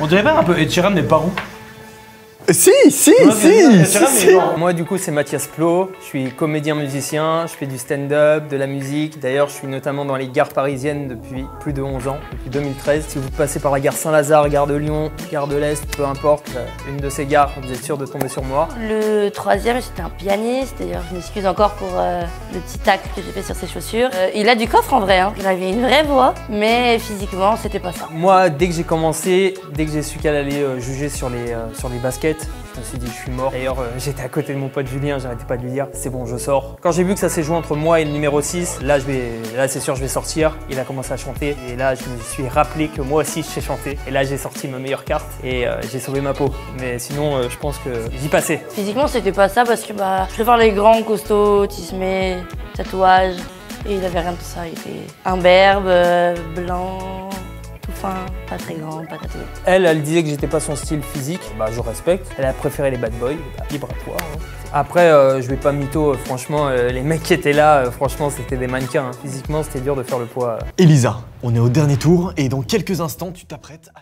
On dirait pas un peu Ed Sheeran mais pas roux. Si. Moi du coup c'est Mathias Plot, je suis comédien musicien, je fais du stand-up, de la musique. D'ailleurs je suis notamment dans les gares parisiennes depuis plus de 11 ans, depuis 2013. Si vous passez par la gare Saint-Lazare, gare de Lyon, gare de l'Est, peu importe, une de ces gares, vous êtes sûr de tomber sur moi. Le troisième, c'était un pianiste, d'ailleurs je m'excuse encore pour le petit tacle que j'ai fait sur ses chaussures. Il a du coffre en vrai, hein. Il avait une vraie voix, mais physiquement c'était pas ça. Moi dès que j'ai commencé, dès que j'ai su qu'elle allait juger sur les baskets, je me suis dit je suis mort. D'ailleurs j'étais à côté de mon pote Julien, j'arrêtais pas de lui dire c'est bon je sors. Quand j'ai vu que ça s'est joué entre moi et le numéro 6, là c'est sûr je vais sortir. Il a commencé à chanter et là je me suis rappelé que moi aussi je sais chanter. Et là j'ai sorti ma meilleure carte et j'ai sauvé ma peau. Mais sinon je pense que j'y passais. Physiquement c'était pas ça parce que je préfère les grands, costauds, tismés, tatouages. Et il avait rien de tout ça, il était imberbe, blanc, tout fin, pas très grand, pas tatoué. Elle disait que j'étais pas son style physique, bah je respecte. Elle a préféré les bad boys, bah, libre à toi. Hein. Après, je vais pas mytho, franchement, les mecs qui étaient là, franchement, c'était des mannequins. Hein. Physiquement, c'était dur de faire le poids. Elisa, on est au dernier tour et dans quelques instants, tu t'apprêtes à...